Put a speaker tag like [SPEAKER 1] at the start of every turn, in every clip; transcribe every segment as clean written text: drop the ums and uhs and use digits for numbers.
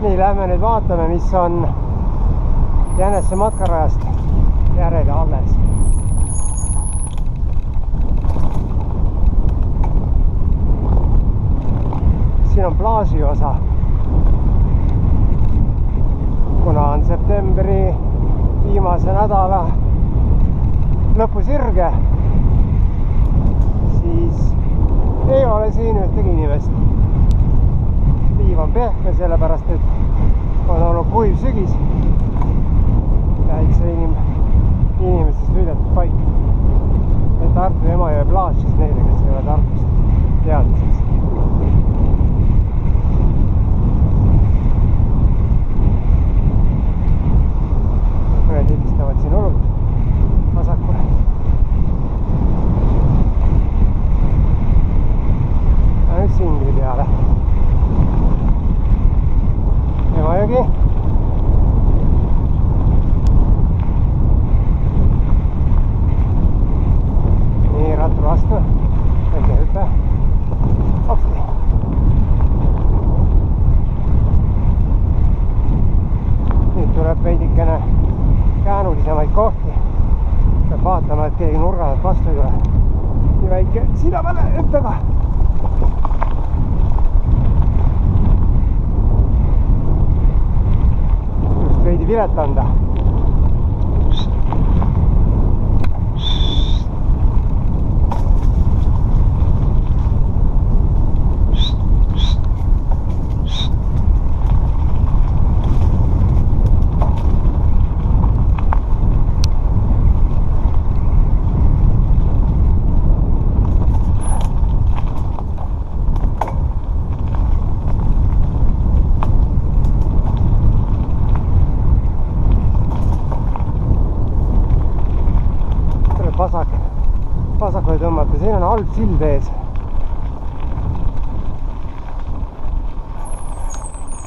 [SPEAKER 1] nii, lähme nüüd vaatame, mis on Jänesse matkarajast järele alles. Siin on plaaži osa. Kuna on septembri viimase nädala lõpusirge, siis ei ole siin ühtegi inimest. Liiv on pehme, sellepärast et on olnud kuiv sügis. Täitsa inimestest hüljatud paik. Tartu Emajõe plaaž siis neile, kes ei ole Tartust teadmiseks. Mõned lindistavad siin hullult vasakule. Nüüd Singli peale. Emajõgi. Nii, rattu vastu. Väike hüpe. Hopsti. Nüüd tuleb veidikene käänulisemaid kohti. Peab vaatama, et keegi nurga vastu ei tule. Nii väike sina peale hüppega. Just veidi vilet anda. Vasakule tõmmata, siin on halb sild ees.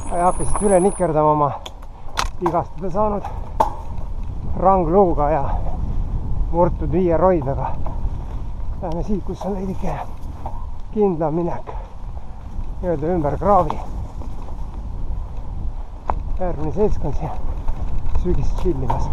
[SPEAKER 1] Ja hakkasid üle nikerdama oma vigastada saanud rangluuga ja murtud viie roidega. Lähme siit, kus on veidike kindlam minek. Öelda ümber kraavi. Järgmine seltskond siin sügist chillimas.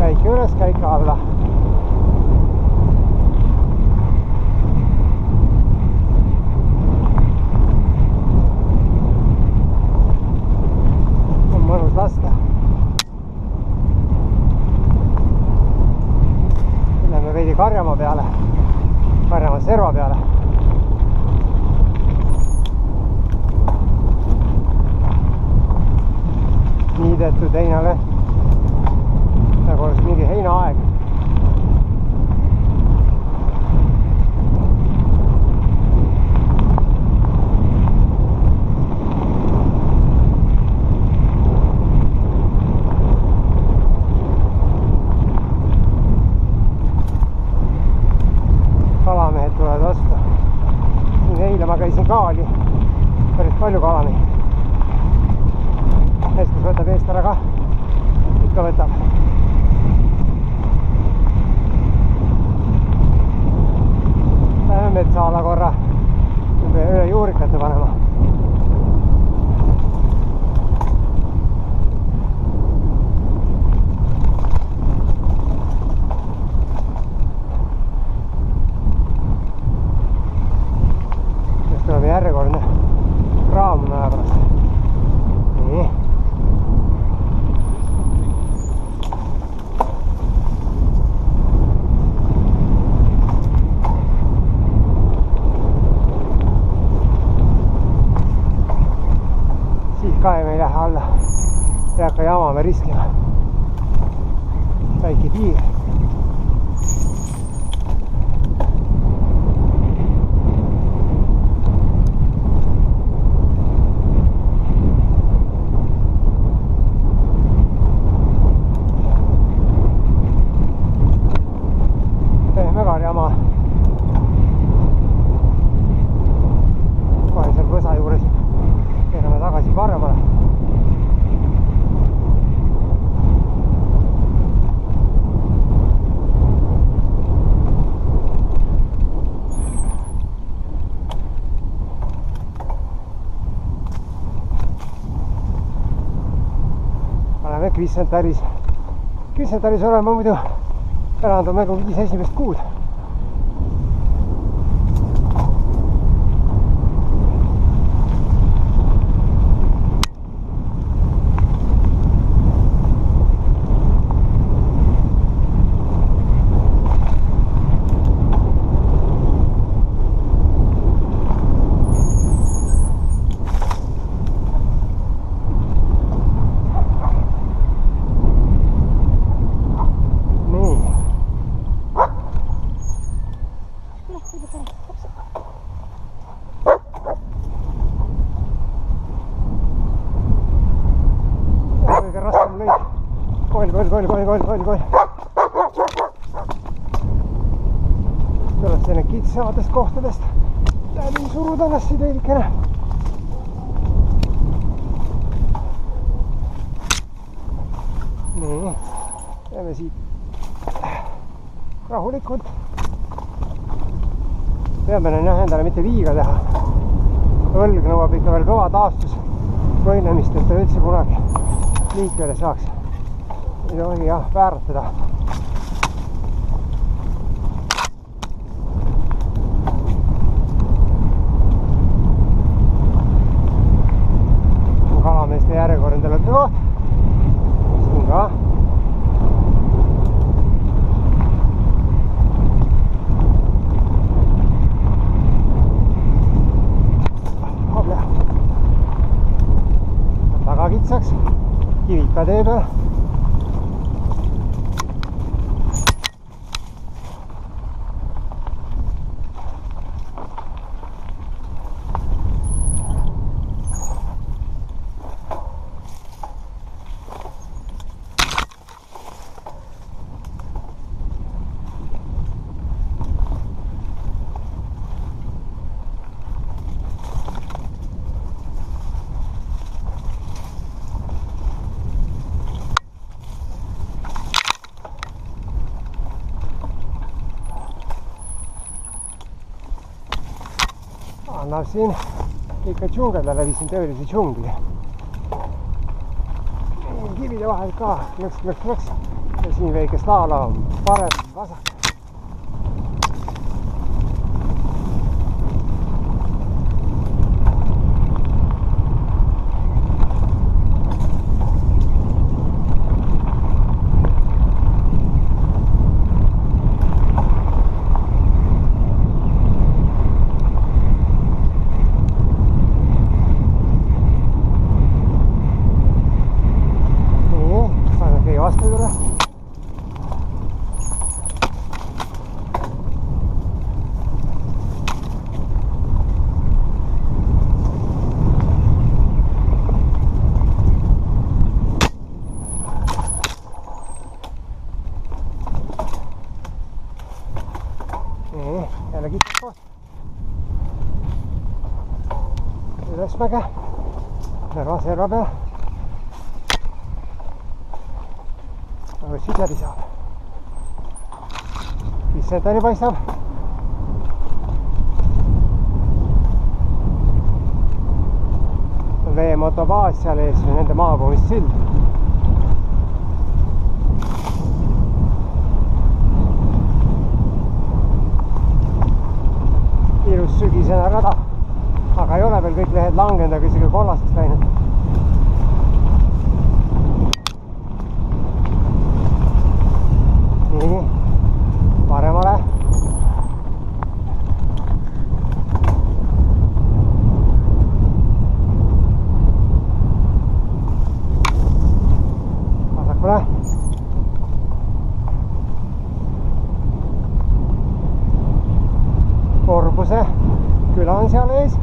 [SPEAKER 1] Käike üles, käike alla. On mõnus lasta. Lähme veidi Karjamaa peale, Karjamaa serva peale. Niidetud heinale. Nagu oleks mingi heinaaeg. Kalamehed tulevad vastu. Siin eile ma käisin kaali. Päris palju kalamehi. Keskus võtab eest ära ka. Ikka võtab. Lähme metsaala korra üle juurikate panema. Just tuleb järjekordne raam näe pärast. Nii. Ka ei lähe alla. Ei hakka jama me riskima. Väike tiir. Pehme karjamaa. oleme Kvissentaris olema muidu elanud on nagu 5 esimest kuud. Koll. Tuleb selline kitsamatest kohtadest läbi suruda ennast siit veidikene. Nii, teeme siit rahulikult. Peame endale mitte liiga teha. Õlg nõuab ikka veel kõva taastusvõimlemist, et ta üldse kunagi liikvele saaks. Ei tohi jah vääratada. Kalameeste järjekord endale koht. Siin ka. Hobja. Taga kitsaks. Kivika tee peal. Annab siin ikka džungel läbi töölisi džungli. Kivide vahel ka lõks. Ja siin väike slaala on parem, vasak. Jälle kitsas koht. Ülesmäge. Serva peal. Aga siit läbi saab. Kvissentari paistab. Veemotobaas seal ees või nende maapoolist sild. Ilus sügisene rada, aga ei ole veel kõik lehed langenud, aga isegi kollaseks läinud. Nii, paremale. Vasakule. Korbuse küla on seal ees.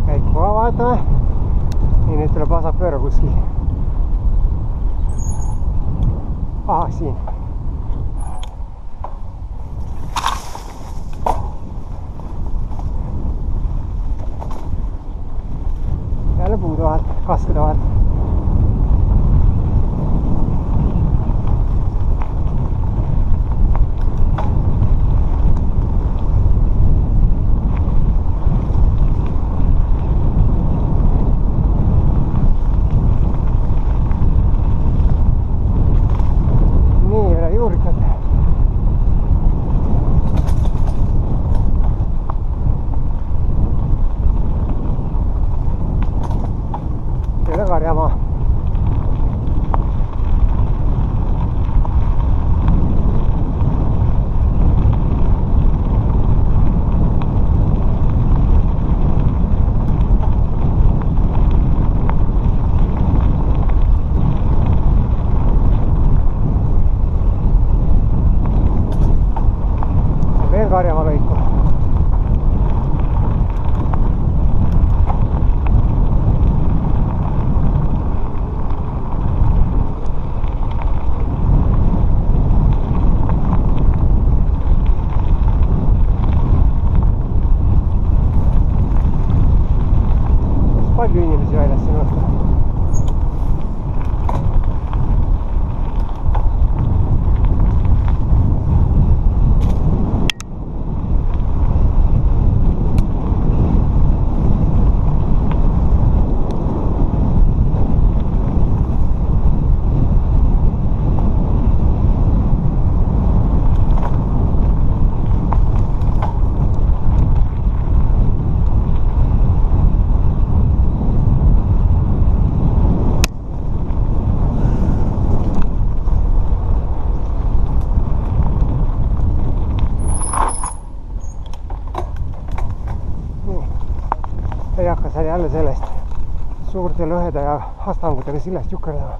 [SPEAKER 1] Käiku ka vahetame. Nii, nüüd tuleb vasakpööra kuskil. Aha, siin. Jälle puudu vahelt, kaskede vahelt. enne Karjamaa lõiku. Palju inimesi väljas siin õhtul. Ei hakka seal jälle sellest suurte lõhede ja astangutega sillast jukerdama.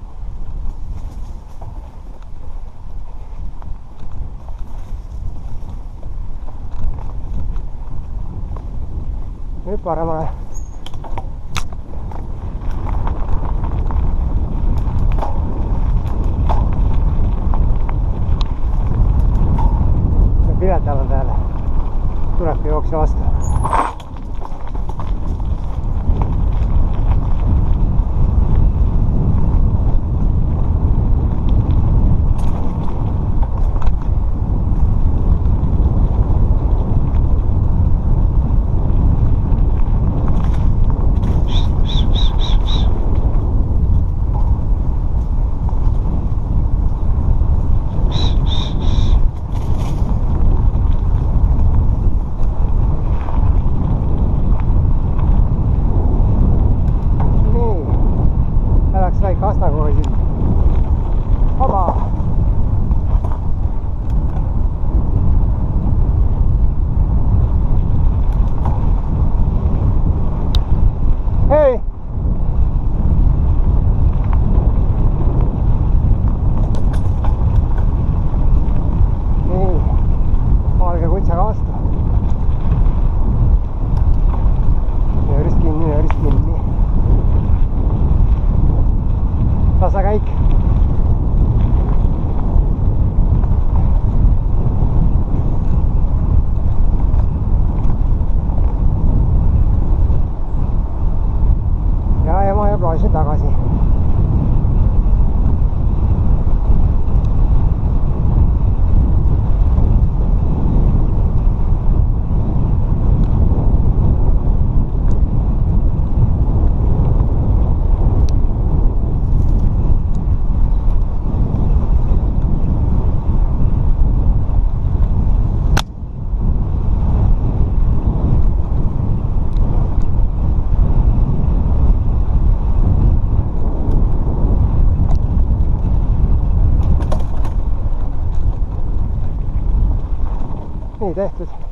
[SPEAKER 1] Nüüd paremale. Pilet alla täällä. Tulebki jookse vastu. Väike astakooli siin. Vaba! Hei! Nii, valge kutsaga vastu. Nööris kinni. Tasakäik. Ja ema ja plaasi tagasi. Nii tehtud.